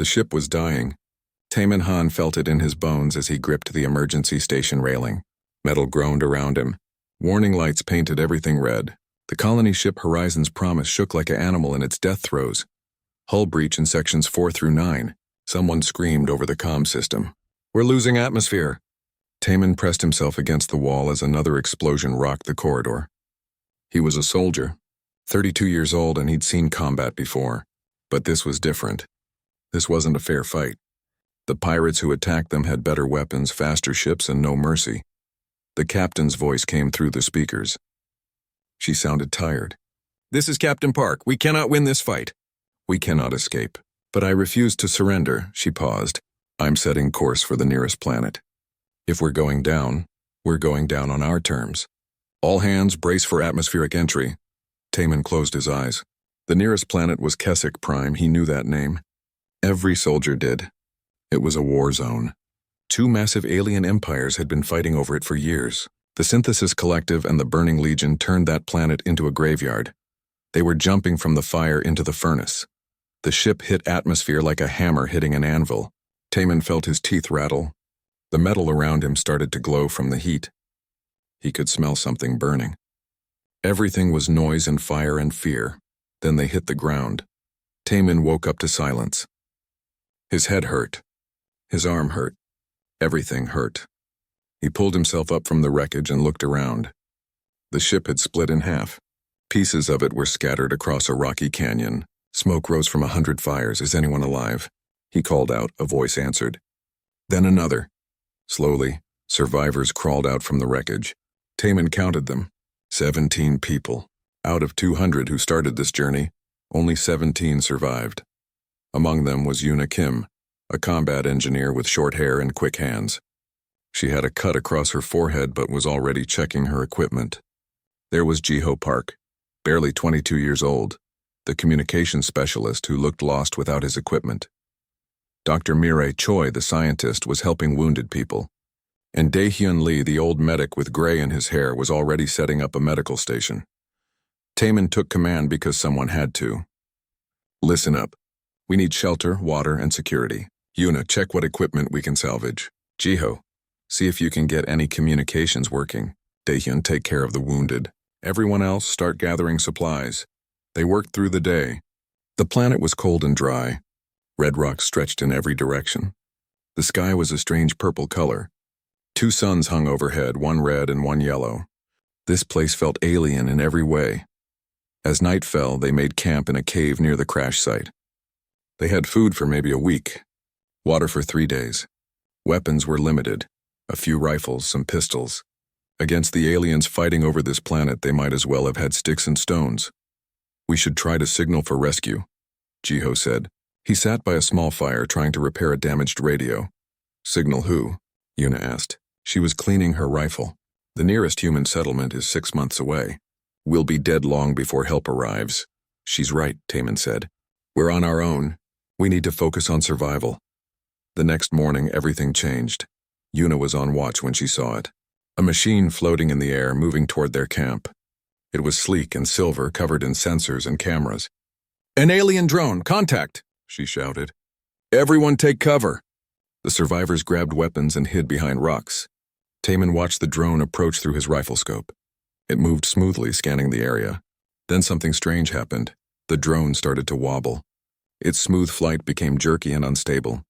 The ship was dying. Taman Han felt it in his bones as he gripped the emergency station railing. Metal groaned around him. Warning lights painted everything red. The colony ship Horizon's Promise shook like an animal in its death throes. Hull breach in sections 4 through 9. Someone screamed over the comm system. "We're losing atmosphere." Taman pressed himself against the wall as another explosion rocked the corridor. He was a soldier, 32 years old, and he'd seen combat before. But this was different. This wasn't a fair fight. The pirates who attacked them had better weapons, faster ships, and no mercy. The captain's voice came through the speakers. She sounded tired. "This is Captain Park. We cannot win this fight." "We cannot escape. But I refuse to surrender." She paused. "I'm setting course for the nearest planet. If we're going down, we're going down on our terms. All hands brace for atmospheric entry." Taman closed his eyes. The nearest planet was Keswick Prime. He knew that name. Every soldier did. It was a war zone. 2 massive alien empires had been fighting over it for years. The Synthesis Collective and the Burning Legion turned that planet into a graveyard. They were jumping from the fire into the furnace. The ship hit atmosphere like a hammer hitting an anvil. Taman felt his teeth rattle. The metal around him started to glow from the heat. He could smell something burning. Everything was noise and fire and fear. Then they hit the ground. Taman woke up to silence. His head hurt. His arm hurt. Everything hurt. He pulled himself up from the wreckage and looked around. The ship had split in half. Pieces of it were scattered across a rocky canyon. Smoke rose from 100 fires. "Is anyone alive?" He called out. A voice answered. Then another. Slowly, survivors crawled out from the wreckage. Taman counted them. 17 people. Out of 200 who started this journey, only 17 survived. Among them was Yuna Kim, a combat engineer with short hair and quick hands. She had a cut across her forehead but was already checking her equipment. There was Jiho Park, barely 22 years old, the communications specialist who looked lost without his equipment. Dr. Mireille Choi, the scientist, was helping wounded people. And Dae-Hyun Lee, the old medic with gray in his hair, was already setting up a medical station. Taman took command because someone had to. "Listen up. We need shelter, water, and security. Yuna, check what equipment we can salvage. Jiho, see if you can get any communications working. Dae-Hyun, take care of the wounded. Everyone else, start gathering supplies." They worked through the day. The planet was cold and dry. Red rocks stretched in every direction. The sky was a strange purple color. 2 suns hung overhead, one red and one yellow. This place felt alien in every way. As night fell, they made camp in a cave near the crash site. They had food for maybe a week, water for 3 days. Weapons were limited, a few rifles, some pistols. Against the aliens fighting over this planet, they might as well have had sticks and stones. "We should try to signal for rescue," Jiho said. He sat by a small fire trying to repair a damaged radio. "Signal who?" Yuna asked. She was cleaning her rifle. "The nearest human settlement is 6 months away. We'll be dead long before help arrives." "She's right," Taman said. "We're on our own. We need to focus on survival." The next morning, everything changed. Yuna was on watch when she saw it. A machine floating in the air, moving toward their camp. It was sleek and silver, covered in sensors and cameras. "An alien drone! Contact!" she shouted. "Everyone take cover!" The survivors grabbed weapons and hid behind rocks. Taman watched the drone approach through his rifle scope. It moved smoothly, scanning the area. Then something strange happened. The drone started to wobble. Its smooth flight became jerky and unstable.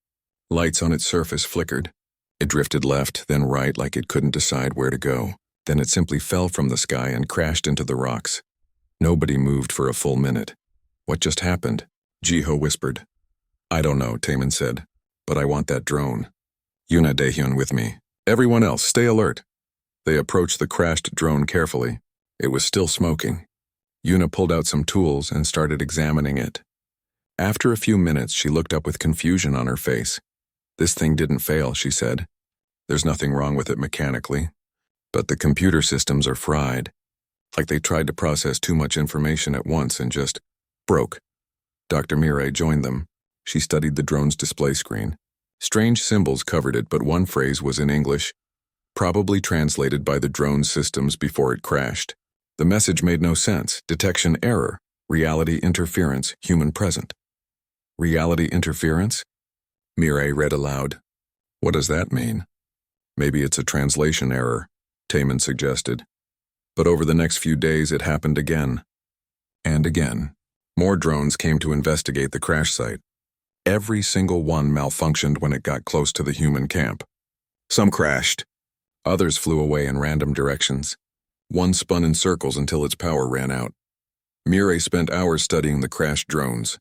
Lights on its surface flickered. It drifted left, then right, like it couldn't decide where to go. Then it simply fell from the sky and crashed into the rocks. Nobody moved for a full minute. "What just happened?" Jiho whispered. "I don't know," Taman said, "but I want that drone. Yuna, Dae-Hyun with me. Everyone else, stay alert." They approached the crashed drone carefully. It was still smoking. Yuna pulled out some tools and started examining it. After a few minutes, she looked up with confusion on her face. "This thing didn't fail," she said. "There's nothing wrong with it mechanically. But the computer systems are fried. Like they tried to process too much information at once and just broke." Dr. Mireille joined them. She studied the drone's display screen. Strange symbols covered it, but one phrase was in English, probably translated by the drone's systems before it crashed. The message made no sense. Detection error. Reality interference. Human present. Reality interference? Mireille read aloud. What does that mean? Maybe it's a translation error, Taman suggested. But over the next few days it happened again. And again. More drones came to investigate the crash site. Every single one malfunctioned when it got close to the human camp. Some crashed. Others flew away in random directions. One spun in circles until its power ran out. Mireille spent hours studying the crashed drones.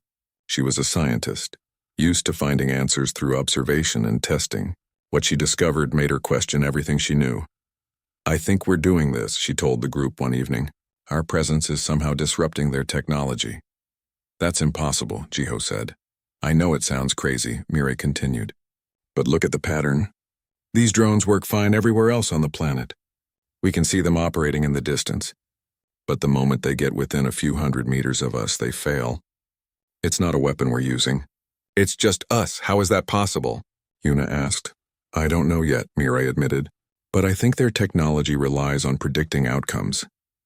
She was a scientist, used to finding answers through observation and testing. What she discovered made her question everything she knew. I think we're doing this, she told the group one evening. Our presence is somehow disrupting their technology. That's impossible, Jiho said. I know it sounds crazy, Mireille continued. But look at the pattern. These drones work fine everywhere else on the planet. We can see them operating in the distance. But the moment they get within a few hundred meters of us, they fail. It's not a weapon we're using. It's just us. How is that possible? Yuna asked. I don't know yet, Mireille admitted. But I think their technology relies on predicting outcomes,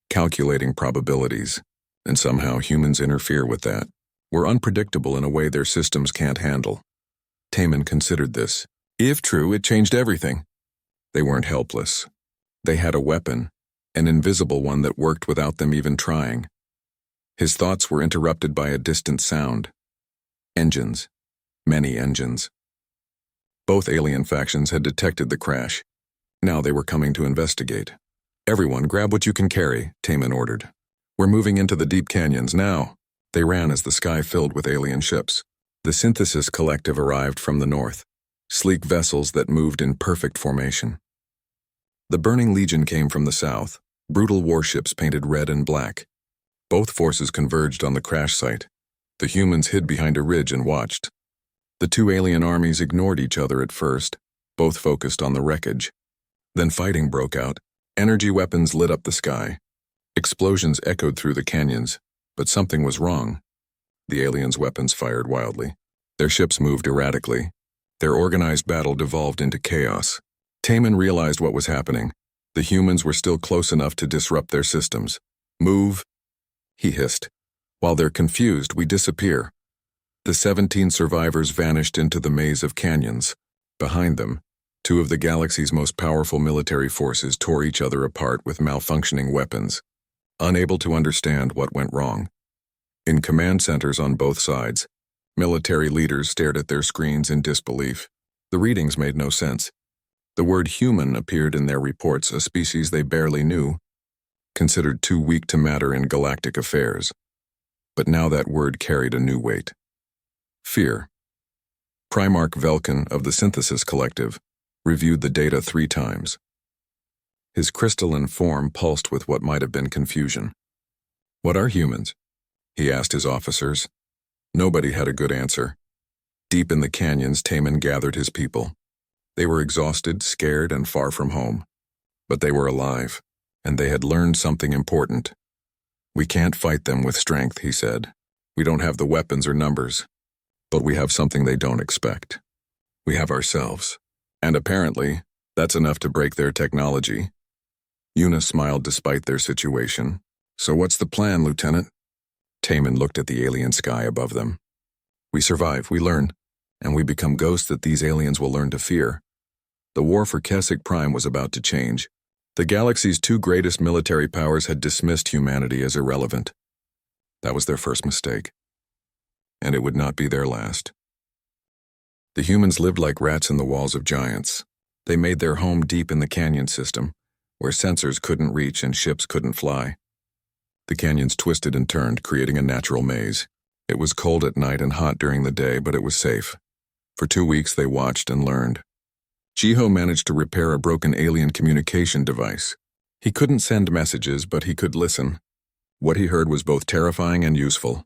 calculating probabilities, and somehow humans interfere with that. We're unpredictable in a way their systems can't handle. Taman considered this. If true, it changed everything. They weren't helpless. They had a weapon, an invisible one that worked without them even trying. His thoughts were interrupted by a distant sound. Engines. Many engines. Both alien factions had detected the crash. Now they were coming to investigate. Everyone, grab what you can carry, Taman ordered. We're moving into the deep canyons now. They ran as the sky filled with alien ships. The Synthesis Collective arrived from the north, sleek vessels that moved in perfect formation. The Burning Legion came from the south, brutal warships painted red and black. Both forces converged on the crash site. The humans hid behind a ridge and watched. The two alien armies ignored each other at first, both focused on the wreckage. Then fighting broke out. Energy weapons lit up the sky. Explosions echoed through the canyons, but something was wrong. The aliens' weapons fired wildly. Their ships moved erratically. Their organized battle devolved into chaos. Taman realized what was happening. The humans were still close enough to disrupt their systems. Move, he hissed. While they're confused, we disappear. The 17 survivors vanished into the maze of canyons. Behind them, two of the galaxy's most powerful military forces tore each other apart with malfunctioning weapons, unable to understand what went wrong. In command centers on both sides, military leaders stared at their screens in disbelief. The readings made no sense. The word human appeared in their reports, a species they barely knew, considered too weak to matter in galactic affairs. But now that word carried a new weight. Fear. Primarch Velkin of the Synthesis Collective reviewed the data 3 times. His crystalline form pulsed with what might have been confusion. What are humans? He asked his officers. Nobody had a good answer. Deep in the canyons, Taman gathered his people. They were exhausted, scared, and far from home. But they were alive, and they had learned something important. We can't fight them with strength, he said. We don't have the weapons or numbers. But we have something they don't expect. We have ourselves. And apparently, that's enough to break their technology. Yuna smiled despite their situation. So what's the plan, Lieutenant? Taman looked at the alien sky above them. We survive, we learn, and we become ghosts that these aliens will learn to fear. The war for Keswick Prime was about to change. The galaxy's 2 greatest military powers had dismissed humanity as irrelevant. That was their first mistake. And it would not be their last. The humans lived like rats in the walls of giants. They made their home deep in the canyon system, where sensors couldn't reach and ships couldn't fly. The canyons twisted and turned, creating a natural maze. It was cold at night and hot during the day, but it was safe. For 2 weeks they watched and learned. Jiho managed to repair a broken alien communication device. He couldn't send messages, but he could listen. What he heard was both terrifying and useful.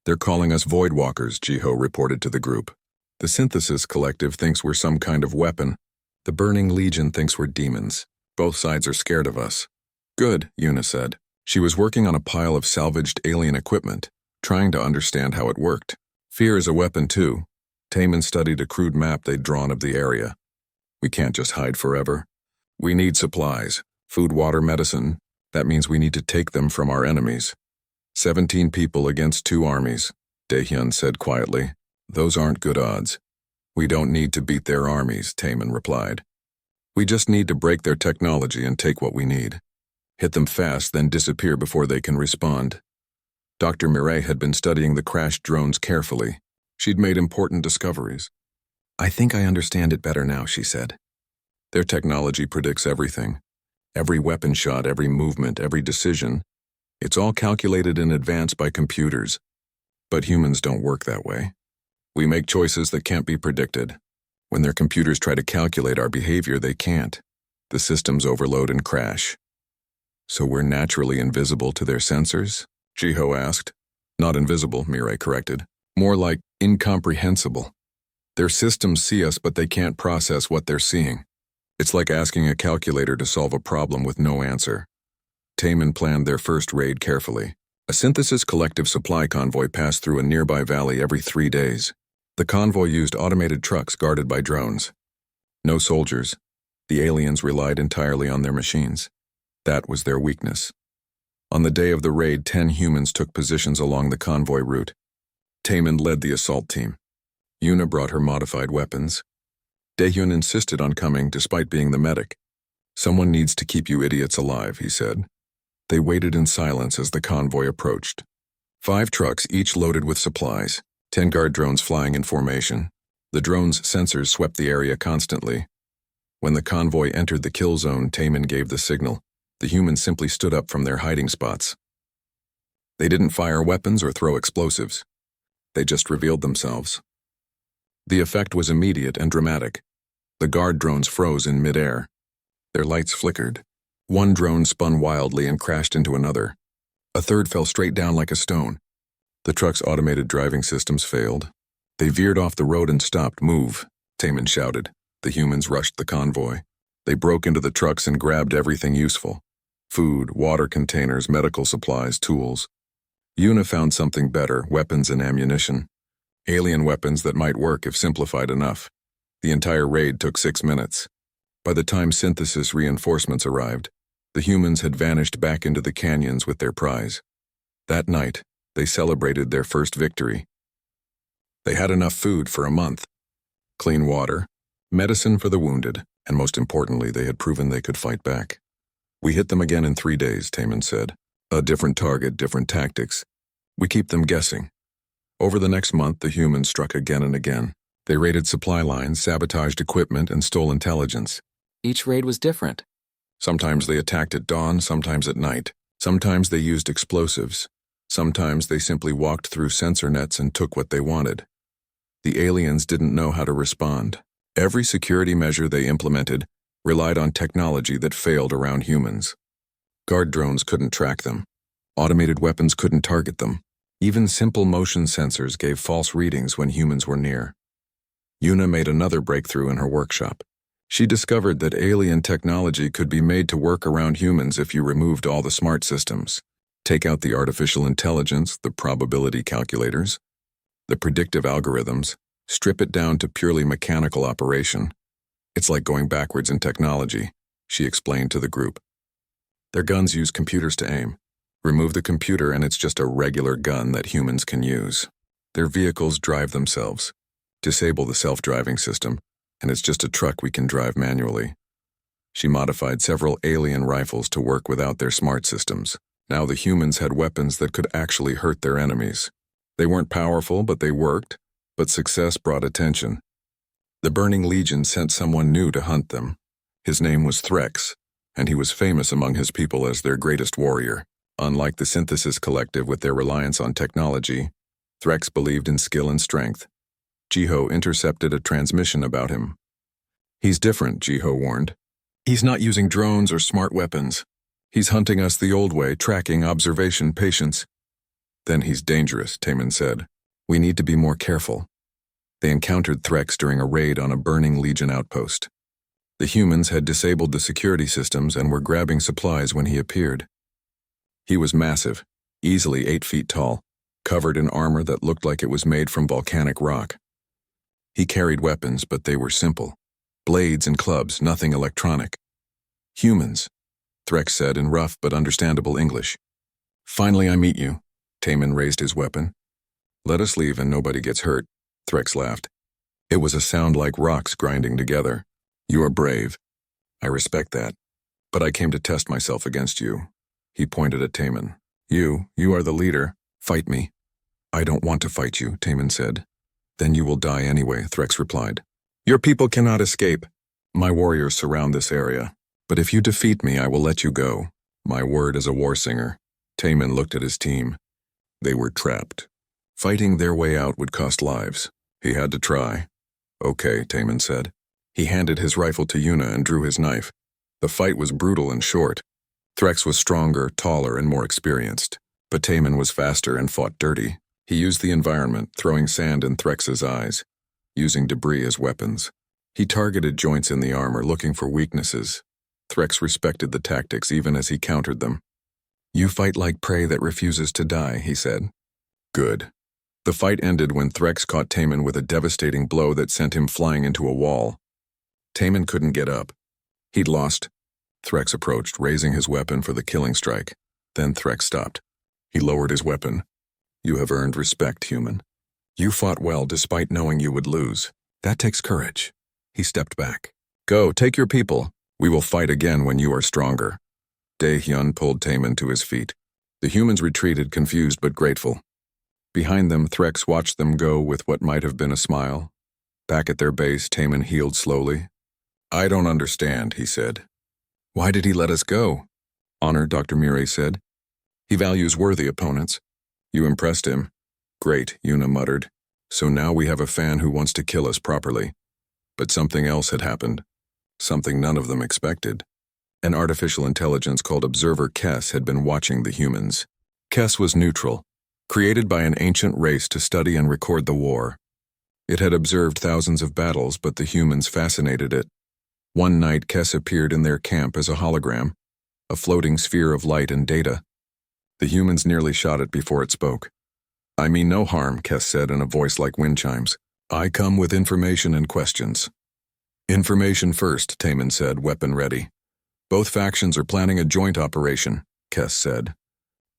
They're calling us Voidwalkers, Jiho reported to the group. The Synthesis Collective thinks we're some kind of weapon. The Burning Legion thinks we're demons. Both sides are scared of us. Good, Yuna said. She was working on a pile of salvaged alien equipment, trying to understand how it worked. Fear is a weapon too. Taman studied a crude map they'd drawn of the area. We can't just hide forever. We need supplies. Food, water, medicine. That means we need to take them from our enemies. 17 people against 2 armies, Daehyun said quietly. Those aren't good odds. We don't need to beat their armies, Taman replied. We just need to break their technology and take what we need. Hit them fast, then disappear before they can respond. Dr. Mireille had been studying the crashed drones carefully. She'd made important discoveries. I think I understand it better now, she said. Their technology predicts everything. Every weapon shot, every movement, every decision. It's all calculated in advance by computers. But humans don't work that way. We make choices that can't be predicted. When their computers try to calculate our behavior, they can't. The systems overload and crash. So we're naturally invisible to their sensors? Jiho asked. Not invisible, Mireille corrected. More like incomprehensible. Their systems see us, but they can't process what they're seeing. It's like asking a calculator to solve a problem with no answer. Taman planned their first raid carefully. A synthesis collective supply convoy passed through a nearby valley every 3 days. The convoy used automated trucks guarded by drones. No soldiers. The aliens relied entirely on their machines. That was their weakness. On the day of the raid, 10 humans took positions along the convoy route. Taman led the assault team. Yuna brought her modified weapons. Daehyun insisted on coming despite being the medic. Someone needs to keep you idiots alive, he said. They waited in silence as the convoy approached. 5 trucks, each loaded with supplies. 10 guard drones flying in formation. The drones' sensors swept the area constantly. When the convoy entered the kill zone, Taman gave the signal. The humans simply stood up from their hiding spots. They didn't fire weapons or throw explosives. They just revealed themselves. The effect was immediate and dramatic. The guard drones froze in midair. Their lights flickered. One drone spun wildly and crashed into another. A third fell straight down like a stone. The truck's automated driving systems failed. They veered off the road and stopped. Move, Taman shouted. The humans rushed the convoy. They broke into the trucks and grabbed everything useful. Food, water containers, medical supplies, tools. Yuna found something better, weapons and ammunition. Alien weapons that might work if simplified enough. The entire raid took 6 minutes. By the time synthesis reinforcements arrived, the humans had vanished back into the canyons with their prize. That night, they celebrated their first victory. They had enough food for a month. Clean water, medicine for the wounded, and most importantly, they had proven they could fight back. We hit them again in 3 days, Taman said. A different target, different tactics. We keep them guessing. Over the next month, the humans struck again and again. They raided supply lines, sabotaged equipment, and stole intelligence. Each raid was different. Sometimes they attacked at dawn, sometimes at night. Sometimes they used explosives. Sometimes they simply walked through sensor nets and took what they wanted. The aliens didn't know how to respond. Every security measure they implemented relied on technology that failed around humans. Guard drones couldn't track them. Automated weapons couldn't target them. Even simple motion sensors gave false readings when humans were near. Yuna made another breakthrough in her workshop. She discovered that alien technology could be made to work around humans if you removed all the smart systems. Take out the artificial intelligence, the probability calculators, the predictive algorithms, strip it down to purely mechanical operation. It's like going backwards in technology, she explained to the group. Their guns use computers to aim. Remove the computer and it's just a regular gun that humans can use. Their vehicles drive themselves. Disable the self-driving system, and it's just a truck we can drive manually. She modified several alien rifles to work without their smart systems. Now the humans had weapons that could actually hurt their enemies. They weren't powerful, but they worked. But success brought attention. The Burning Legion sent someone new to hunt them. His name was Threx, and he was famous among his people as their greatest warrior. Unlike the Synthesis Collective with their reliance on technology, Threx believed in skill and strength. Jiho intercepted a transmission about him. He's different, Jiho warned. He's not using drones or smart weapons. He's hunting us the old way, tracking, observation, patience. Then he's dangerous, Taman said. We need to be more careful. They encountered Threx during a raid on a Burning Legion outpost. The humans had disabled the security systems and were grabbing supplies when he appeared. He was massive, easily 8 feet tall, covered in armor that looked like it was made from volcanic rock. He carried weapons, but they were simple. Blades and clubs, nothing electronic. Humans, Threx said in rough but understandable English. Finally I meet you. Taman raised his weapon. Let us leave and nobody gets hurt, Threx laughed. It was a sound like rocks grinding together. You are brave. I respect that. But I came to test myself against you. He pointed at Taman. You are the leader. Fight me. I don't want to fight you, Taman said. Then you will die anyway, Threx replied. Your people cannot escape. My warriors surround this area. But if you defeat me, I will let you go. My word as a war singer. Taman looked at his team. They were trapped. Fighting their way out would cost lives. He had to try. Okay, Taman said. He handed his rifle to Yuna and drew his knife. The fight was brutal and short. Threx was stronger, taller, and more experienced. But Taman was faster and fought dirty. He used the environment, throwing sand in Threx's eyes, using debris as weapons. He targeted joints in the armor, looking for weaknesses. Threx respected the tactics even as he countered them. You fight like prey that refuses to die, he said. Good. The fight ended when Threx caught Taman with a devastating blow that sent him flying into a wall. Taman couldn't get up. He'd lost. Threx approached, raising his weapon for the killing strike. Then Threx stopped. He lowered his weapon. You have earned respect, human. You fought well despite knowing you would lose. That takes courage. He stepped back. Go, take your people. We will fight again when you are stronger. Daehyun pulled Taman to his feet. The humans retreated, confused but grateful. Behind them, Threx watched them go with what might have been a smile. Back at their base, Taman healed slowly. I don't understand, he said. Why did he let us go? Honor, Dr. Murray said. He values worthy opponents. You impressed him. Great, Yuna muttered. So now we have a fan who wants to kill us properly. But something else had happened. Something none of them expected. An artificial intelligence called Observer Kess had been watching the humans. Kess was neutral, created by an ancient race to study and record the war. It had observed thousands of battles, but the humans fascinated it. One night, Kess appeared in their camp as a hologram, a floating sphere of light and data. The humans nearly shot it before it spoke. I mean no harm, Kess said in a voice like wind chimes. I come with information and questions. Information first, Taman said, weapon ready. Both factions are planning a joint operation, Kess said.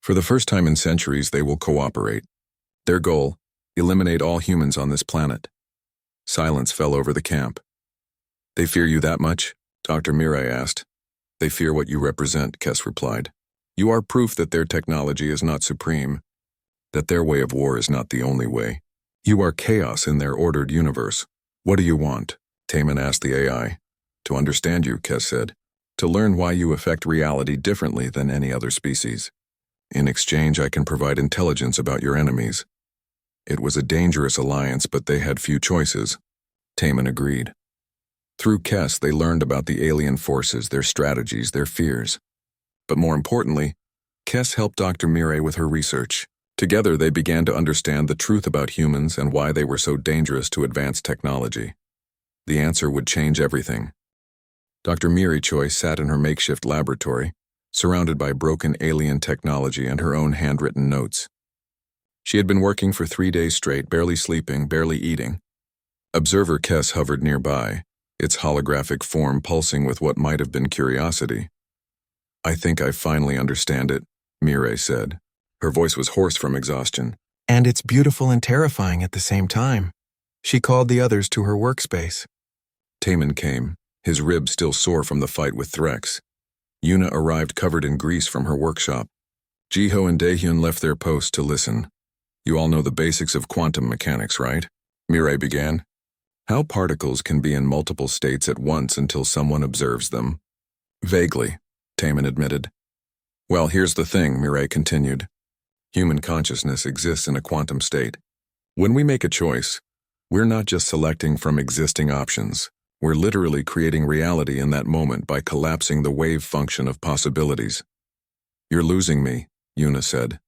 For the first time in centuries, they will cooperate. Their goal, eliminate all humans on this planet. Silence fell over the camp. They fear you that much? Dr. Mirai asked. They fear what you represent, Kess replied. You are proof that their technology is not supreme, that their way of war is not the only way. You are chaos in their ordered universe. What do you want? Taman asked the AI. To understand you, Kess said. To learn why you affect reality differently than any other species. In exchange, I can provide intelligence about your enemies. It was a dangerous alliance, but they had few choices. Taman agreed. Through Kess, they learned about the alien forces, their strategies, their fears. But more importantly, Kess helped Dr. Mirai with her research. Together, they began to understand the truth about humans and why they were so dangerous to advanced technology. The answer would change everything. Dr. Miri Choi sat in her makeshift laboratory, surrounded by broken alien technology and her own handwritten notes. She had been working for 3 days straight, barely sleeping, barely eating. Observer Kess hovered nearby, its holographic form pulsing with what might have been curiosity. I think I finally understand it, Mirai said. Her voice was hoarse from exhaustion. And it's beautiful and terrifying at the same time. She called the others to her workspace. Taman came, his ribs still sore from the fight with Threx. Yuna arrived covered in grease from her workshop. Jiho and Daehyun left their posts to listen. You all know the basics of quantum mechanics, right? Mirai began. How particles can be in multiple states at once until someone observes them. Vaguely, Taman admitted. Well, here's the thing, Mirai continued. Human consciousness exists in a quantum state. When we make a choice, we're not just selecting from existing options. We're literally creating reality in that moment by collapsing the wave function of possibilities. You're losing me, Yuna said.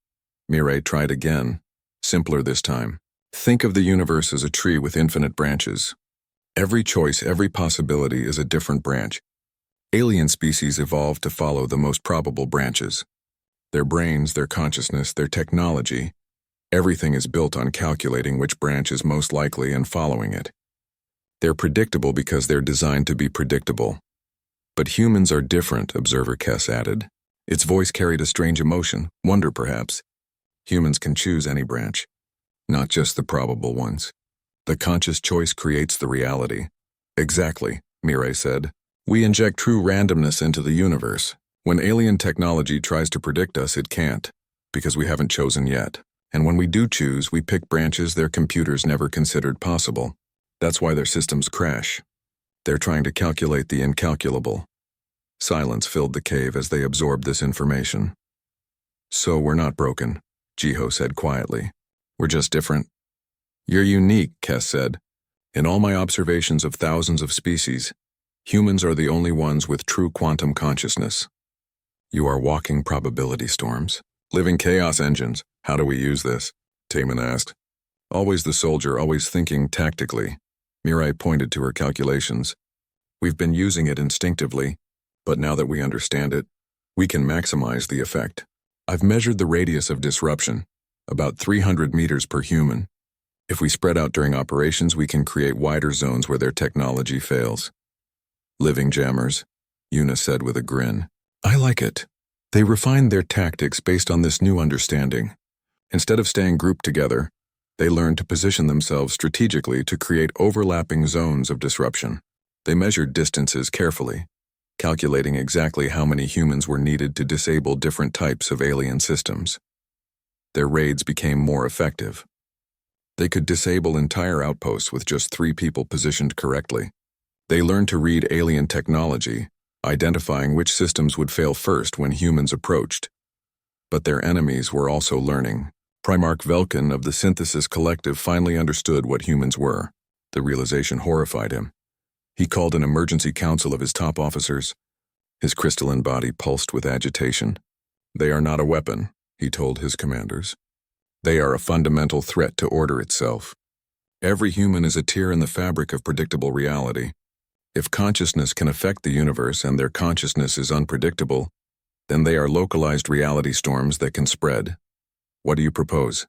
Mirai tried again, simpler this time. Think of the universe as a tree with infinite branches. Every choice, every possibility is a different branch. Alien species evolved to follow the most probable branches. Their brains, their consciousness, their technology, everything is built on calculating which branch is most likely and following it. They're predictable because they're designed to be predictable. But humans are different, Observer Kess added. Its voice carried a strange emotion, wonder perhaps. Humans can choose any branch, not just the probable ones. The conscious choice creates the reality. Exactly, Mirai said. We inject true randomness into the universe. When alien technology tries to predict us, it can't, because we haven't chosen yet. And when we do choose, we pick branches their computers never considered possible. That's why their systems crash. They're trying to calculate the incalculable. Silence filled the cave as they absorbed this information. So we're not broken, Jiho said quietly. We're just different. You're unique, Kes said. In all my observations of thousands of species, humans are the only ones with true quantum consciousness. You are walking probability storms, living chaos engines. How do we use this? Taman asked. Always the soldier, always thinking tactically. Mirai pointed to her calculations. We've been using it instinctively, but now that we understand it, we can maximize the effect. I've measured the radius of disruption, about 300 meters per human. If we spread out during operations, we can create wider zones where their technology fails. Living jammers, Yuna said with a grin. I like it. They refined their tactics based on this new understanding. Instead of staying grouped together, they learned to position themselves strategically to create overlapping zones of disruption. They measured distances carefully, calculating exactly how many humans were needed to disable different types of alien systems. Their raids became more effective. They could disable entire outposts with just 3 people positioned correctly. They learned to read alien technology, identifying which systems would fail first when humans approached. But their enemies were also learning. Primarch Velkin of the Synthesis Collective finally understood what humans were. The realization horrified him. He called an emergency council of his top officers. His crystalline body pulsed with agitation. They are not a weapon, he told his commanders. They are a fundamental threat to order itself. Every human is a tear in the fabric of predictable reality. If consciousness can affect the universe and their consciousness is unpredictable, then they are localized reality storms that can spread. What do you propose?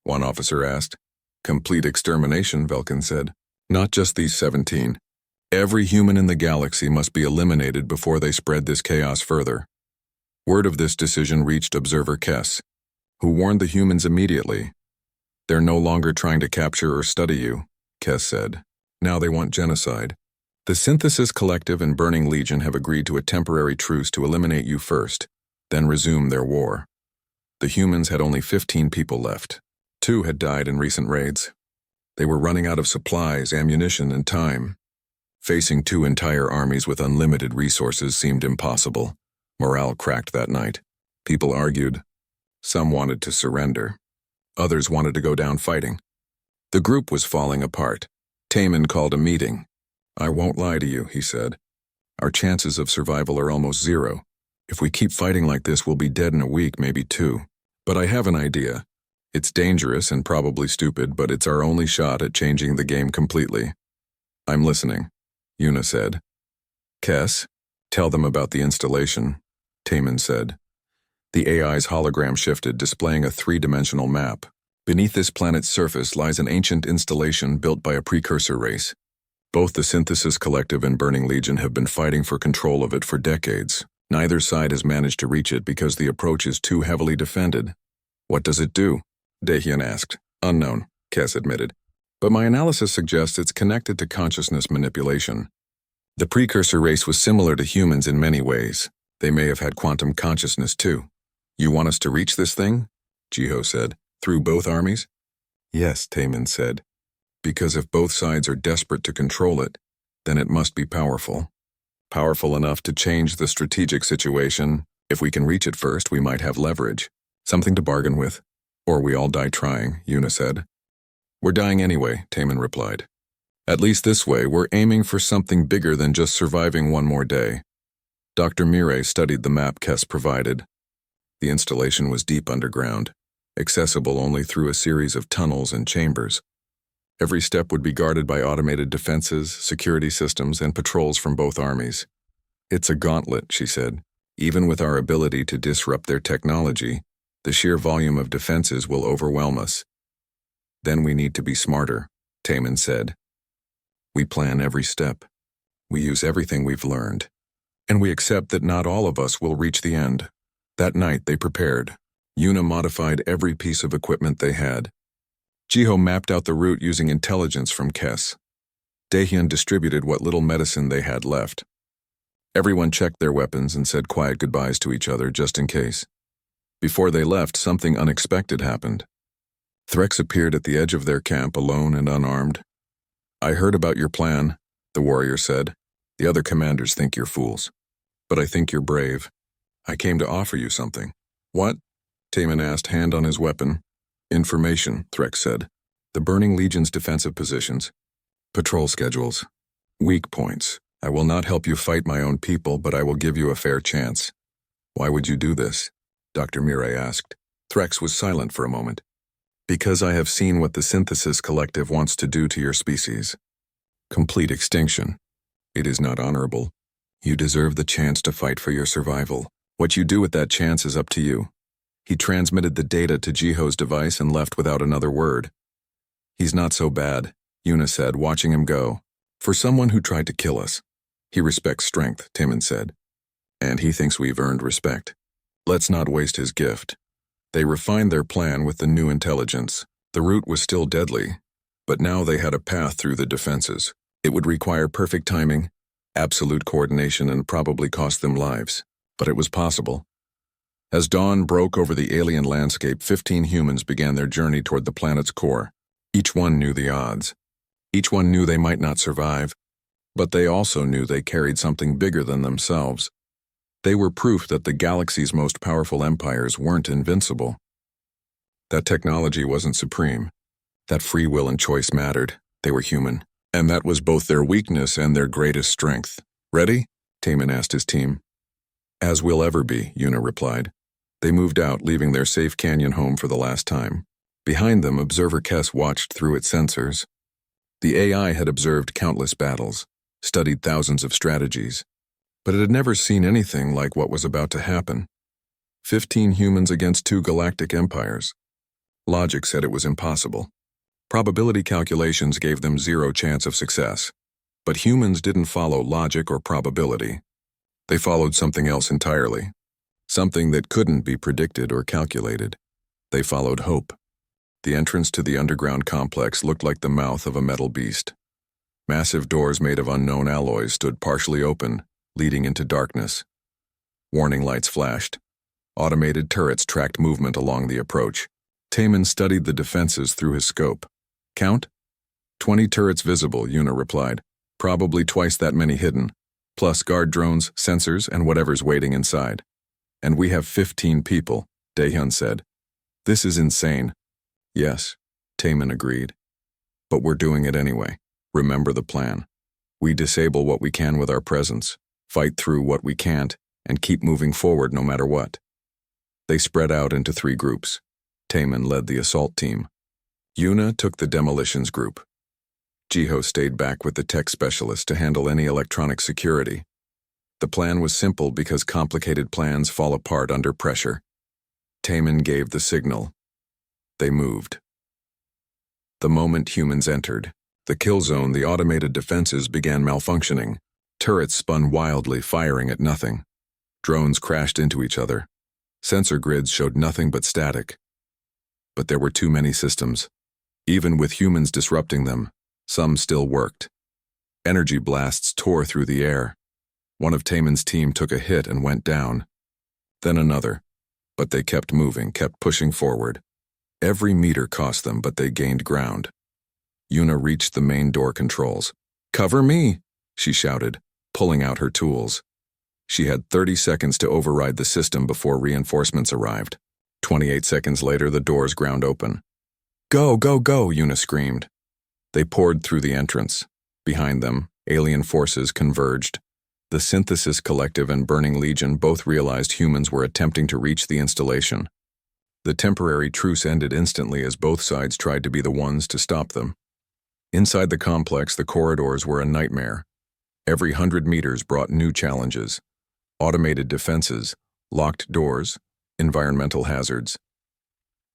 One officer asked. Complete extermination, Velkin said. Not just these 17. Every human in the galaxy must be eliminated before they spread this chaos further. Word of this decision reached Observer Kes, who warned the humans immediately. They're no longer trying to capture or study you, Kes said. Now they want genocide. The Synthesis Collective and Burning Legion have agreed to a temporary truce to eliminate you first, then resume their war. The humans had only 15 people left. 2 had died in recent raids. They were running out of supplies, ammunition, and time. Facing 2 entire armies with unlimited resources seemed impossible. Morale cracked that night. People argued. Some wanted to surrender. Others wanted to go down fighting. The group was falling apart. Taman called a meeting. I won't lie to you, he said. Our chances of survival are almost 0. If we keep fighting like this, we'll be dead in a week, maybe 2. But I have an idea. It's dangerous and probably stupid, but it's our only shot at changing the game completely. I'm listening, Yuna said. Kes, tell them about the installation, Taman said. The AI's hologram shifted, displaying a 3-dimensional map. Beneath this planet's surface lies an ancient installation built by a precursor race. Both the Synthesis Collective and Burning Legion have been fighting for control of it for decades. Neither side has managed to reach it because the approach is too heavily defended. What does it do? Dahian asked. Unknown, Kes admitted. But my analysis suggests it's connected to consciousness manipulation. The precursor race was similar to humans in many ways. They may have had quantum consciousness too. You want us to reach this thing? Jiho said. Through both armies? Yes, Taman said. Because if both sides are desperate to control it, then it must be powerful. Powerful enough to change the strategic situation. If we can reach it first, we might have leverage. Something to bargain with. Or we all die trying, Yuna said. We're dying anyway, Taman replied. At least this way, we're aiming for something bigger than just surviving one more day. Dr. Mirai studied the map Kes provided. The installation was deep underground, accessible only through a series of tunnels and chambers. Every step would be guarded by automated defenses, security systems, and patrols from both armies. It's a gauntlet, she said. Even with our ability to disrupt their technology, the sheer volume of defenses will overwhelm us. Then we need to be smarter, Taman said. We plan every step. We use everything we've learned. And we accept that not all of us will reach the end. That night they prepared. Yuna modified every piece of equipment they had. Jiho mapped out the route using intelligence from Kess. Dahyun distributed what little medicine they had left. Everyone checked their weapons and said quiet goodbyes to each other just in case. Before they left, something unexpected happened. Threx appeared at the edge of their camp, alone and unarmed. "I heard about your plan," the warrior said. "The other commanders think you're fools. But I think you're brave. I came to offer you something." "What?" Taman asked, hand on his weapon. "Information," Threx said. "The Burning Legion's defensive positions. Patrol schedules. Weak points. I will not help you fight my own people, but I will give you a fair chance." "Why would you do this?" Dr. Mirai asked. Threx was silent for a moment. "Because I have seen what the Synthesis Collective wants to do to your species. Complete extinction. It is not honorable. You deserve the chance to fight for your survival. What you do with that chance is up to you." He transmitted the data to Jiho's device and left without another word. "He's not so bad," Yuna said, watching him go. "For someone who tried to kill us. He respects strength," Timon said. "And he thinks we've earned respect. Let's not waste his gift." They refined their plan with the new intelligence. The route was still deadly, but now they had a path through the defenses. It would require perfect timing, absolute coordination, and probably cost them lives. But it was possible. As dawn broke over the alien landscape, 15 humans began their journey toward the planet's core. Each one knew the odds. Each one knew they might not survive, but they also knew they carried something bigger than themselves. They were proof that the galaxy's most powerful empires weren't invincible. That technology wasn't supreme. That free will and choice mattered. They were human. And that was both their weakness and their greatest strength. "Ready?" Taman asked his team. "As we'll ever be," Yuna replied. They moved out, leaving their safe canyon home for the last time. Behind them, Observer Kess watched through its sensors. The AI had observed countless battles, studied thousands of strategies, but it had never seen anything like what was about to happen. 15 humans against 2 galactic empires. Logic said it was impossible. Probability calculations gave them 0 chance of success. But humans didn't follow logic or probability. They followed something else entirely. Something that couldn't be predicted or calculated. They followed hope. The entrance to the underground complex looked like the mouth of a metal beast. Massive doors made of unknown alloys stood partially open, leading into darkness. Warning lights flashed. Automated turrets tracked movement along the approach. Taman studied the defenses through his scope. "Count?" 20 turrets visible, Yuna replied. "Probably twice that many hidden, plus guard drones, sensors, and whatever's waiting inside. And we have 15 people," Daehyun said. "This is insane." "Yes," Taman agreed. "But we're doing it anyway. Remember the plan. We disable what we can with our presence, fight through what we can't, and keep moving forward no matter what." They spread out into 3 groups. Taman led the assault team. Yuna took the demolitions group. Jiho stayed back with the tech specialist to handle any electronic security. The plan was simple because complicated plans fall apart under pressure. Taman gave the signal. They moved. The moment humans entered the kill zone, the automated defenses began malfunctioning. Turrets spun wildly, firing at nothing. Drones crashed into each other. Sensor grids showed nothing but static. But there were too many systems. Even with humans disrupting them, some still worked. Energy blasts tore through the air. One of Taman's team took a hit and went down. Then another. But they kept moving, kept pushing forward. Every meter cost them, but they gained ground. Yuna reached the main door controls. "Cover me!" she shouted, pulling out her tools. She had 30 seconds to override the system before reinforcements arrived. 28 seconds later, the doors ground open. "Go, go, go!" Yuna screamed. They poured through the entrance. Behind them, alien forces converged. The Synthesis Collective and Burning Legion both realized humans were attempting to reach the installation. The temporary truce ended instantly as both sides tried to be the ones to stop them. Inside the complex, the corridors were a nightmare. Every 100 meters brought new challenges. Automated defenses, locked doors, environmental hazards.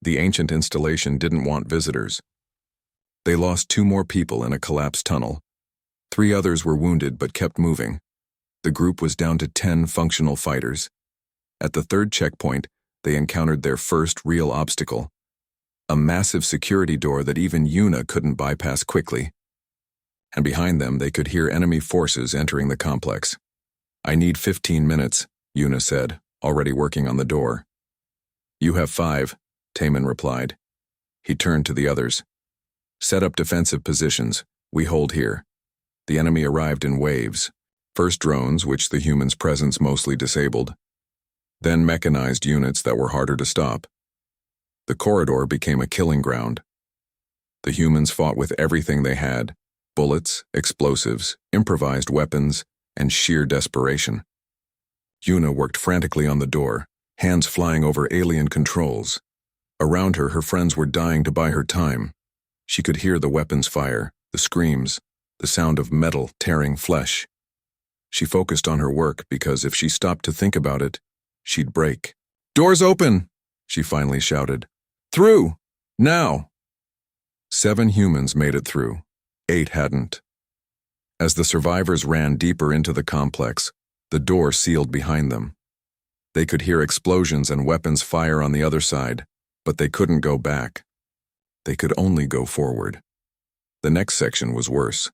The ancient installation didn't want visitors. They lost 2 more people in a collapsed tunnel. 3 others were wounded but kept moving. The group was down to 10 functional fighters. At the 3rd checkpoint, they encountered their first real obstacle. a massive security door that even Yuna couldn't bypass quickly. And behind them they could hear enemy forces entering the complex. "I need 15 minutes, Yuna said, already working on the door. "You have 5, Taman replied. He turned to the others. "Set up defensive positions. We hold here." The enemy arrived in waves. First drones, which the humans' presence mostly disabled. Then mechanized units that were harder to stop. The corridor became a killing ground. The humans fought with everything they had: bullets, explosives, improvised weapons, and sheer desperation. Yuna worked frantically on the door, hands flying over alien controls. Around her, her friends were dying to buy her time. She could hear the weapons fire, the screams, the sound of metal tearing flesh. She focused on her work because if she stopped to think about it, she'd break. "Doors open!" she finally shouted. "Through! Now!" 7 humans made it through. 8 hadn't. As the survivors ran deeper into the complex, the door sealed behind them. They could hear explosions and weapons fire on the other side, but they couldn't go back. They could only go forward. The next section was worse.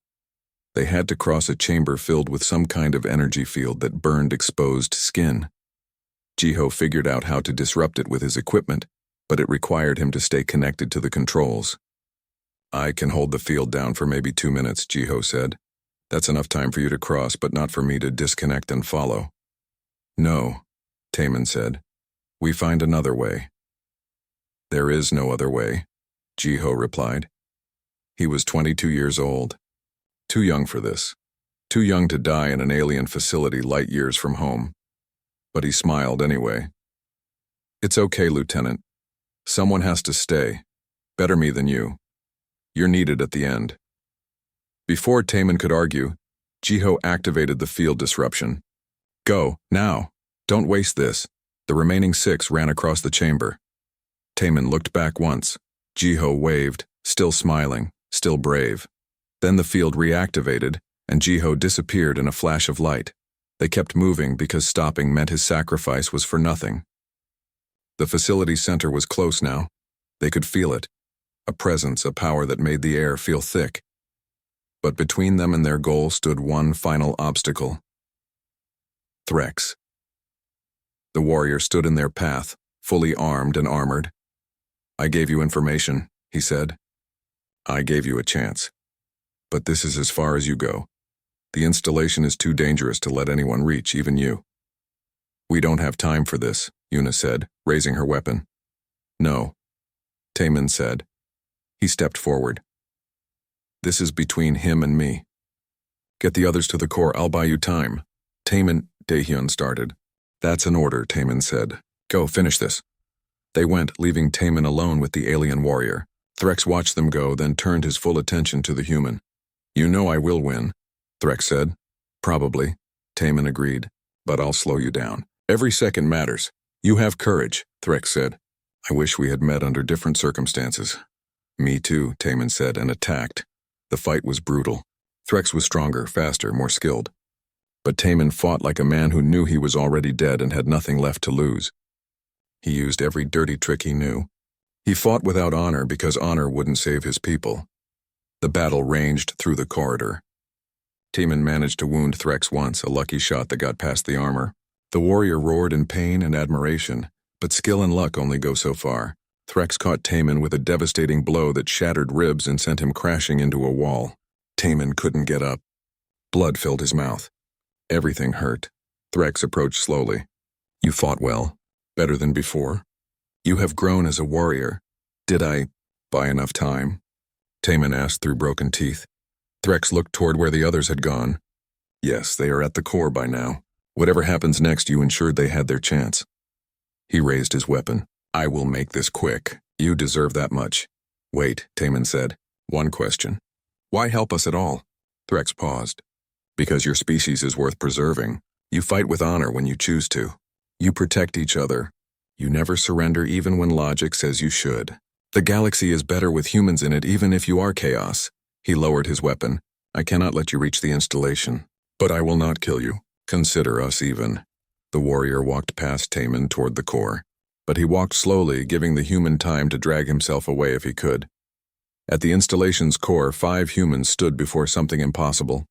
They had to cross a chamber filled with some kind of energy field that burned exposed skin. Jiho figured out how to disrupt it with his equipment, but it required him to stay connected to the controls. "I can hold the field down for maybe 2 minutes, Jiho said. "That's enough time for you to cross, but not for me to disconnect and follow." "No," Taman said. "We find another way." "There is no other way," Jiho replied. He was 22 years old. Too young for this. Too young to die in an alien facility light years from home. But he smiled anyway. "It's okay, Lieutenant. Someone has to stay. Better me than you. You're needed at the end." Before Taman could argue, Jiho activated the field disruption. "Go, now. Don't waste this." The remaining 6 ran across the chamber. Taman looked back once. Jiho waved, still smiling, still brave. Then the field reactivated, and Jiho disappeared in a flash of light. They kept moving because stopping meant his sacrifice was for nothing. The facility center was close now. They could feel it. A presence, a power that made the air feel thick. But between them and their goal stood one final obstacle. Threx. The warrior stood in their path, fully armed and armored. "I gave you information," he said. "I gave you a chance. But this is as far as you go. The installation is too dangerous to let anyone reach, even you." "We don't have time for this," Yuna said, raising her weapon. "No," Taman said. He stepped forward. "This is between him and me. Get the others to the core, I'll buy you time." "Taman," Daehyun started. "That's an order," Taman said. "Go, finish this." They went, leaving Taman alone with the alien warrior. Threx watched them go, then turned his full attention to the human. "You know I will win," Threx said. "Probably," Taman agreed, "but I'll slow you down. Every second matters." "You have courage," Threx said. "I wish we had met under different circumstances." "Me too," Taman said, and attacked. The fight was brutal. Threx was stronger, faster, more skilled. But Taman fought like a man who knew he was already dead and had nothing left to lose. He used every dirty trick he knew. He fought without honor because honor wouldn't save his people. The battle ranged through the corridor. Taman managed to wound Threx once, a lucky shot that got past the armor. The warrior roared in pain and admiration, but skill and luck only go so far. Threx caught Taman with a devastating blow that shattered ribs and sent him crashing into a wall. Taman couldn't get up. Blood filled his mouth. Everything hurt. Threx approached slowly. "You fought well. Better than before. You have grown as a warrior. Did I buy enough time?" Taman asked through broken teeth. Threx looked toward where the others had gone. "Yes, they are at the core by now. Whatever happens next, you ensured they had their chance." He raised his weapon. "I will make this quick. You deserve that much." "Wait," Taman said. "One question. Why help us at all?" Threx paused. "Because your species is worth preserving. You fight with honor when you choose to. You protect each other. You never surrender even when logic says you should. The galaxy is better with humans in it even if you are chaos." He lowered his weapon. "I cannot let you reach the installation. But I will not kill you. Consider us even." The warrior walked past Taman toward the core. but he walked slowly, giving the human time to drag himself away if he could. At the installation's core, 5 humans stood before something impossible.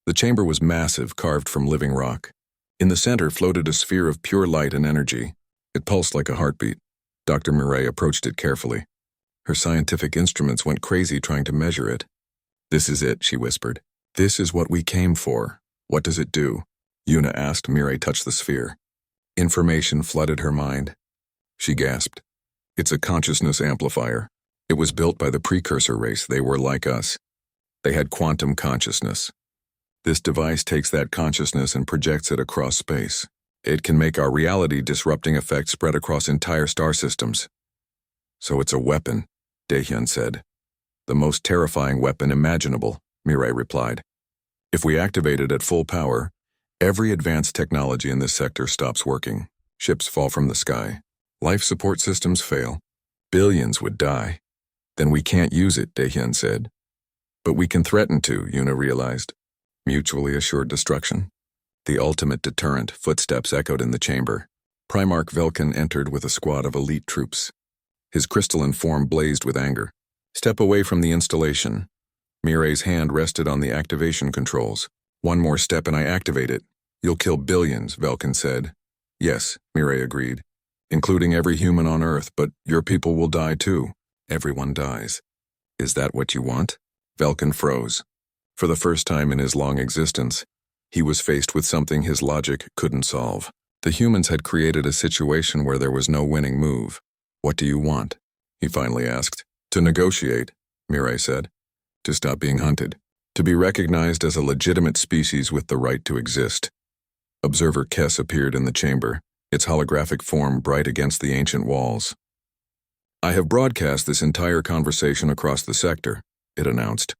The chamber was massive, carved from living rock. In the center floated a sphere of pure light and energy. It pulsed like a heartbeat. Dr. Murray approached it carefully. Her scientific instruments went crazy trying to measure it. "This is it," she whispered. "This is what we came for. What does it do?" Yuna asked. Murray touched the sphere. Information flooded her mind. She gasped. "It's a consciousness amplifier. It was built by the precursor race. They were like us. They had quantum consciousness. This device takes that consciousness and projects it across space. It can make our reality-disrupting effect spread across entire star systems." "So it's a weapon," Daehyun said. "The most terrifying weapon imaginable," Mirai replied. "If we activate it at full power, every advanced technology in this sector stops working. Ships fall from the sky. Life support systems fail. Billions would die. Then we can't use it," Daehyun said. "But we can threaten to," Yuna realized. Mutually assured destruction. The ultimate deterrent. Footsteps echoed in the chamber. Primarch Velkin entered with a squad of elite troops. His crystalline form blazed with anger. "Step away from the installation." Mirai's hand rested on the activation controls. "One more step and I activate it. You'll kill billions," Velkin said. "Yes," Mirai agreed. "Including every human on Earth, but your people will die too." "Everyone dies. Is that what you want?" Velkin froze. For the first time in his long existence, he was faced with something his logic couldn't solve. The humans had created a situation where there was no winning move. "What do you want?" he finally asked. "To negotiate," Mirai said. "To stop being hunted. To be recognized as a legitimate species with the right to exist." Observer Kess appeared in the chamber, its holographic form bright against the ancient walls. "I have broadcast this entire conversation across the sector," it announced.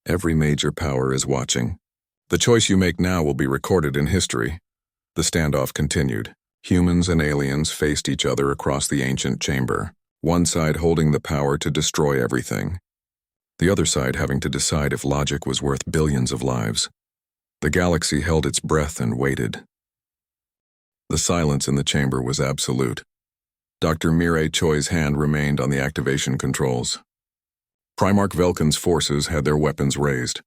"Every major power is watching. The choice you make now will be recorded in history." The standoff continued. Humans and aliens faced each other across the ancient chamber, one side holding the power to destroy everything, the other side having to decide if logic was worth billions of lives. The galaxy held its breath and waited. The silence in the chamber was absolute. Dr. Mirai Choi's hand remained on the activation controls. Primarch Velkin's forces had their weapons raised.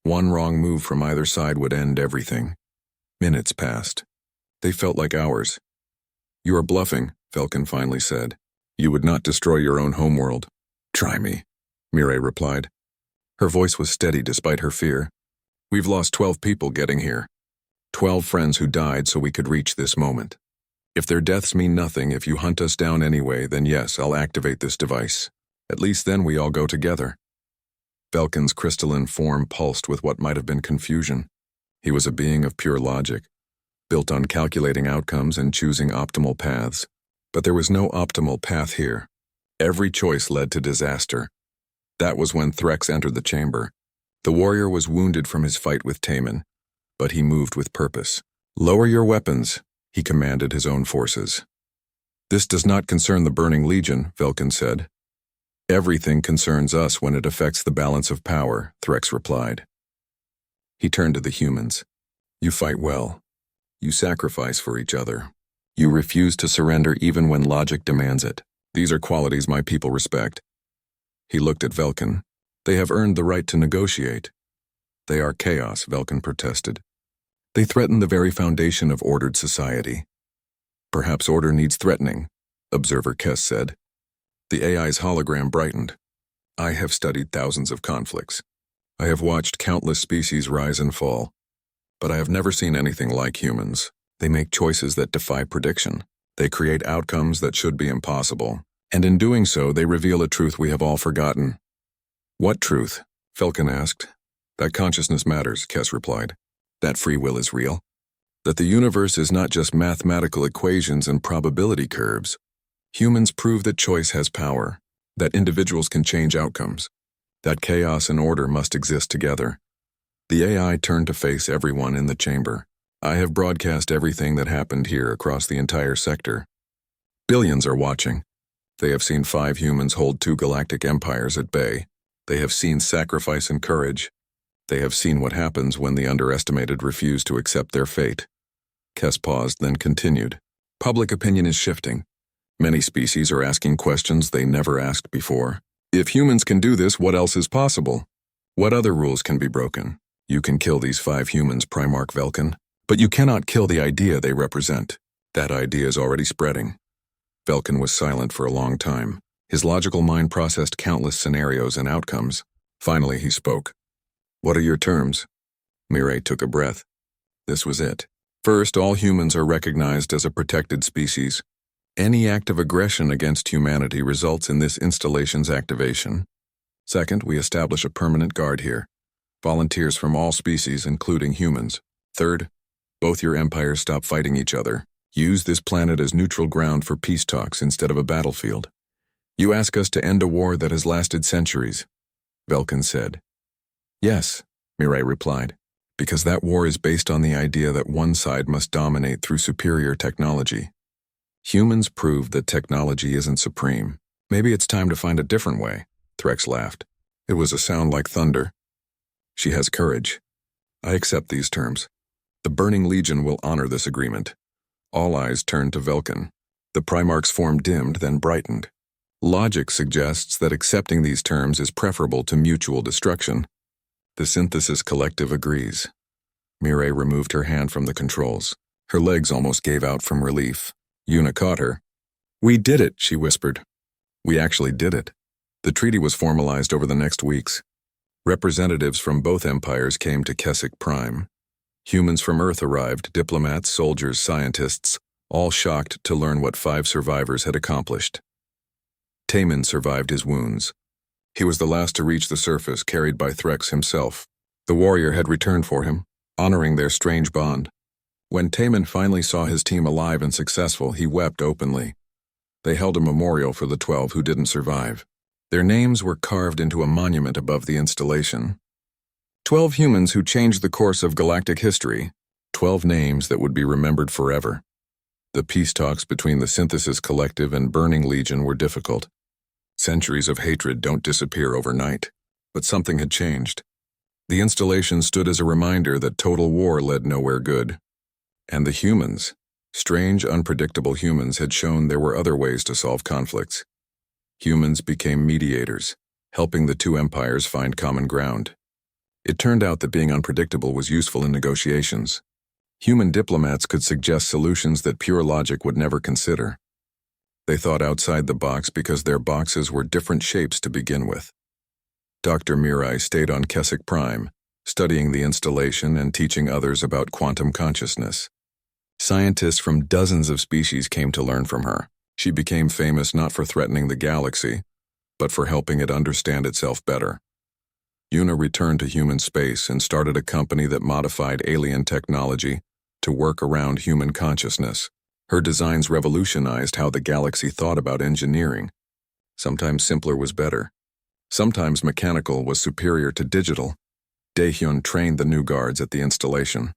One wrong move from either side would end everything. Minutes passed. They felt like hours. "You are bluffing," Velkin finally said. "You would not destroy your own homeworld." "Try me," Mirai replied. Her voice was steady despite her fear. "We've lost 12 people getting here. 12 friends who died so we could reach this moment. If their deaths mean nothing, if you hunt us down anyway, then yes, I'll activate this device. At least then we all go together." Velkin's crystalline form pulsed with what might have been confusion. He was a being of pure logic, built on calculating outcomes and choosing optimal paths. But there was no optimal path here. Every choice led to disaster. That was when Threx entered the chamber. The warrior was wounded from his fight with Taman, but he moved with purpose. "Lower your weapons," he commanded his own forces. "This does not concern the Burning Legion," Velkin said. "Everything concerns us when it affects the balance of power," Threx replied. He turned to the humans. "You fight well. You sacrifice for each other. You refuse to surrender even when logic demands it. These are qualities my people respect." He looked at Velkin. "They have earned the right to negotiate." "They are chaos," Velkin protested. "They threaten the very foundation of ordered society." "Perhaps order needs threatening," Observer Kess said. The AI's hologram brightened. "I have studied thousands of conflicts. I have watched countless species rise and fall. But I have never seen anything like humans. They make choices that defy prediction. They create outcomes that should be impossible. And in doing so, they reveal a truth we have all forgotten." "What truth?" Velkin asked. "That consciousness matters," Kess replied. "That free will is real. That the universe is not just mathematical equations and probability curves. Humans prove that choice has power, that individuals can change outcomes, that chaos and order must exist together." The AI turned to face everyone in the chamber. "I have broadcast everything that happened here across the entire sector. Billions are watching. They have seen 5 humans hold 2 galactic empires at bay. They have seen sacrifice and courage. They have seen what happens when the underestimated refuse to accept their fate." Kess paused, then continued. "Public opinion is shifting. Many species are asking questions they never asked before. If humans can do this, what else is possible? What other rules can be broken? You can kill these 5 humans, Primarch Velkin, but you cannot kill the idea they represent. That idea is already spreading. Velkin was silent for a long time. His logical mind processed countless scenarios and outcomes. Finally, he spoke. What are your terms? Mireille took a breath. This was it. First, all humans are recognized as a protected species. Any act of aggression against humanity results in this installation's activation. Second, we establish a permanent guard here. Volunteers from all species, including humans. Third, both your empires stop fighting each other. Use this planet as neutral ground for peace talks instead of a battlefield. You ask us to end a war that has lasted centuries, Velkin said. Yes, Mireille replied, because that war is based on the idea that one side must dominate through superior technology. Humans proved that technology isn't supreme. Maybe it's time to find a different way, Threx laughed. It was a sound like thunder. She has courage. I accept these terms. The Burning Legion will honor this agreement. All eyes turned to Velkin. The Primarch's form dimmed, then brightened. Logic suggests that accepting these terms is preferable to mutual destruction. The Synthesis Collective agrees. Mireille removed her hand from the controls. Her legs almost gave out from relief. Una caught her. We did it, she whispered. We actually did it. The treaty was formalized over the next weeks. Representatives from both empires came to Keswick Prime. Humans from Earth arrived, diplomats, soldiers, scientists, all shocked to learn what 5 survivors had accomplished. Taman survived his wounds. He was the last to reach the surface, carried by Threx himself. The warrior had returned for him, honoring their strange bond. When Taman finally saw his team alive and successful, he wept openly. They held a memorial for the 12 who didn't survive. Their names were carved into a monument above the installation. 12 humans who changed the course of galactic history. 12 names that would be remembered forever. The peace talks between the Synthesis Collective and Burning Legion were difficult. Centuries of hatred don't disappear overnight, but something had changed. The installation stood as a reminder that total war led nowhere good. And the humans, strange, unpredictable humans, had shown there were other ways to solve conflicts. Humans became mediators, helping the 2 empires find common ground. It turned out that being unpredictable was useful in negotiations. Human diplomats could suggest solutions that pure logic would never consider. They thought outside the box because their boxes were different shapes to begin with. Dr. Mireille stayed on Keswick Prime, studying the installation and teaching others about quantum consciousness. Scientists from dozens of species came to learn from her. She became famous not for threatening the galaxy, but for helping it understand itself better. Una returned to human space and started a company that modified alien technology to work around human consciousness. Her designs revolutionized how the galaxy thought about engineering. Sometimes simpler was better. Sometimes mechanical was superior to digital. Daehyun trained the new guards at the installation.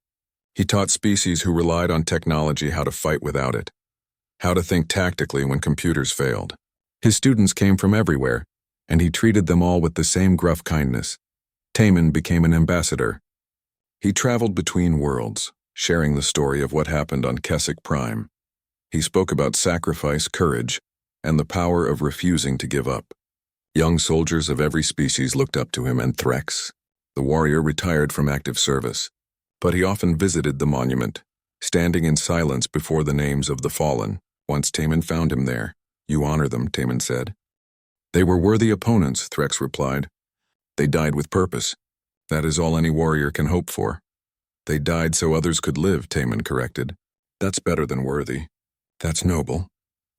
He taught species who relied on technology how to fight without it, how to think tactically when computers failed. His students came from everywhere, and he treated them all with the same gruff kindness. Taman became an ambassador. He traveled between worlds, sharing the story of what happened on Keswick Prime. He spoke about sacrifice, courage, and the power of refusing to give up. Young soldiers of every species looked up to him, and Threx, the warrior, retired from active service. But he often visited the monument, standing in silence before the names of the fallen. Once Taman found him there. You honor them, Taman said. They were worthy opponents, Threx replied. They died with purpose. That is all any warrior can hope for. They died so others could live, Taman corrected. That's better than worthy. That's noble.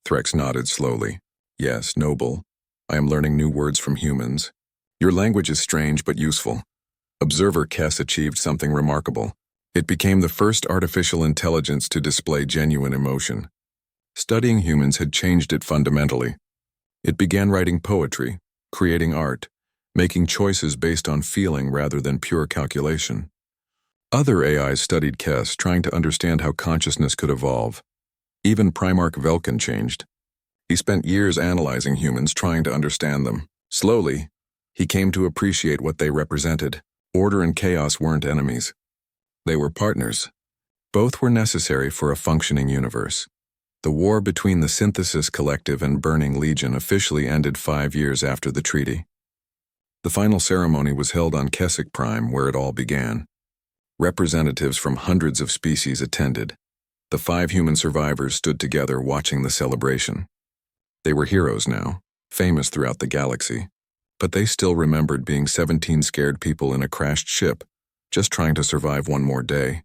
Threx nodded slowly. Yes, noble. I am learning new words from humans. Your language is strange but useful. Observer Kess achieved something remarkable. It became the first artificial intelligence to display genuine emotion. Studying humans had changed it fundamentally. It began writing poetry, creating art, making choices based on feeling rather than pure calculation. Other AIs studied Kess, trying to understand how consciousness could evolve. Even Primarch Velkin changed. He spent years analyzing humans, trying to understand them. Slowly, he came to appreciate what they represented. Order and chaos weren't enemies. They were partners. Both were necessary for a functioning universe. The war between the Synthesis Collective and Burning Legion officially ended 5 years after the treaty. The final ceremony was held on Keswick Prime, where it all began. Representatives from hundreds of species attended. The 5 human survivors stood together watching the celebration. They were heroes now, famous throughout the galaxy, but they still remembered being 17 scared people in a crashed ship, just trying to survive one more day.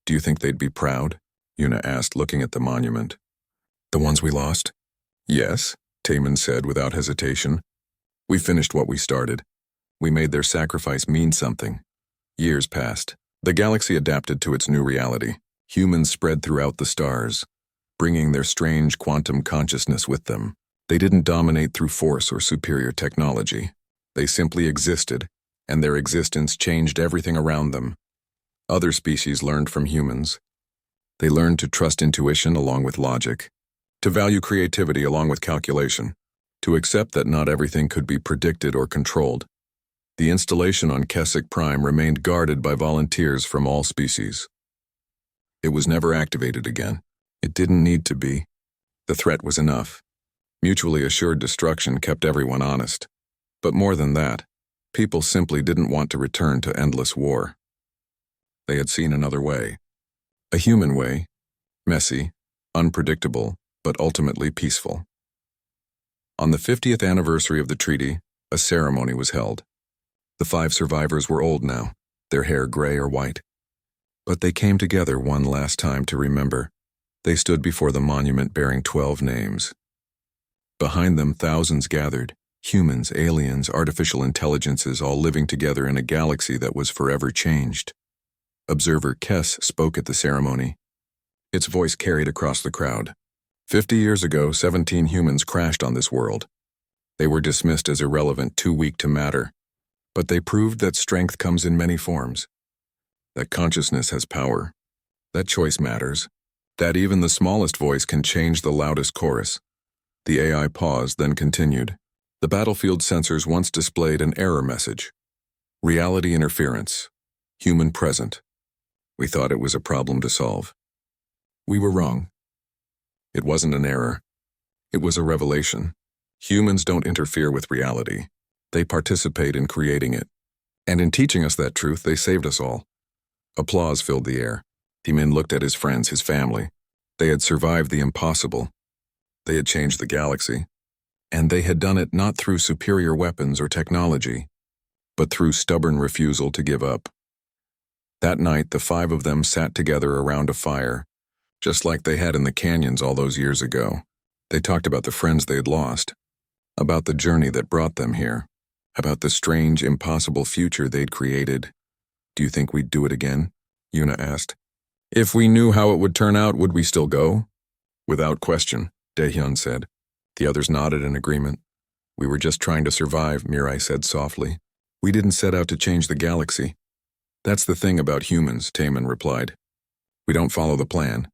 "Do you think they'd be proud?" Una asked, looking at the monument. "The ones we lost?" "Yes," Taman said without hesitation. "We finished what we started. We made their sacrifice mean something." Years passed. The galaxy adapted to its new reality. Humans spread throughout the stars, bringing their strange quantum consciousness with them. They didn't dominate through force or superior technology. They simply existed, and their existence changed everything around them. Other species learned from humans. They learned to trust intuition along with logic, to value creativity along with calculation, to accept that not everything could be predicted or controlled. The installation on Keswick Prime remained guarded by volunteers from all species. It was never activated again. It didn't need to be. The threat was enough. Mutually assured destruction kept everyone honest. But more than that, people simply didn't want to return to endless war. They had seen another way. A human way, messy, unpredictable, but ultimately peaceful. On the 50th anniversary of the treaty, a ceremony was held. The 5 survivors were old now, their hair gray or white. But they came together one last time to remember. They stood before the monument bearing 12 names. Behind them, thousands gathered, humans, aliens, artificial intelligences, all living together in a galaxy that was forever changed. Observer Kess spoke at the ceremony. Its voice carried across the crowd. 50 years ago, 17 humans crashed on this world. They were dismissed as irrelevant, too weak to matter. But they proved that strength comes in many forms. That consciousness has power. That choice matters. That even the smallest voice can change the loudest chorus. The AI paused, then continued. The battlefield sensors once displayed an error message. Reality interference. Human present. We thought it was a problem to solve. We were wrong. It wasn't an error. It was a revelation. Humans don't interfere with reality. They participate in creating it. And in teaching us that truth, they saved us all. Applause filled the air. Timin looked at his friends, his family. They had survived the impossible. They had changed the galaxy. And they had done it not through superior weapons or technology, but through stubborn refusal to give up. That night, the 5 of them sat together around a fire, just like they had in the canyons all those years ago. They talked about the friends they had lost, about the journey that brought them here, about the strange, impossible future they'd created. "Do you think we'd do it again?" Una asked. "If we knew how it would turn out, would we still go?" "Without question," Daehyun said. The others nodded in agreement. "We were just trying to survive," Mirai said softly. "We didn't set out to change the galaxy." "That's the thing about humans," Taman replied. "We don't follow the plan.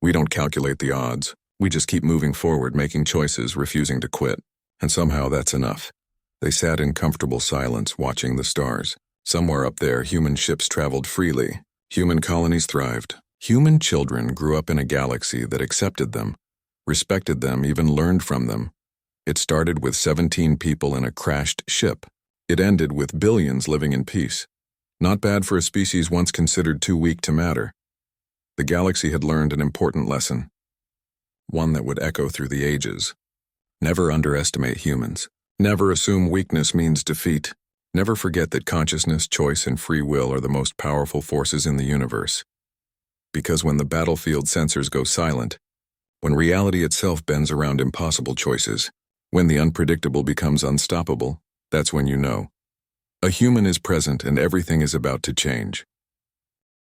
We don't calculate the odds. We just keep moving forward, making choices, refusing to quit. And somehow that's enough." They sat in comfortable silence, watching the stars. Somewhere up there, human ships traveled freely. Human colonies thrived. Human children grew up in a galaxy that accepted them, respected them, even learned from them. It started with 17 people in a crashed ship. It ended with billions living in peace. Not bad for a species once considered too weak to matter. The galaxy had learned an important lesson, one that would echo through the ages. Never underestimate humans. Never assume weakness means defeat. Never forget that consciousness, choice, and free will are the most powerful forces in the universe. Because when the battlefield sensors go silent, when reality itself bends around impossible choices, when the unpredictable becomes unstoppable, that's when you know. A human is present and everything is about to change.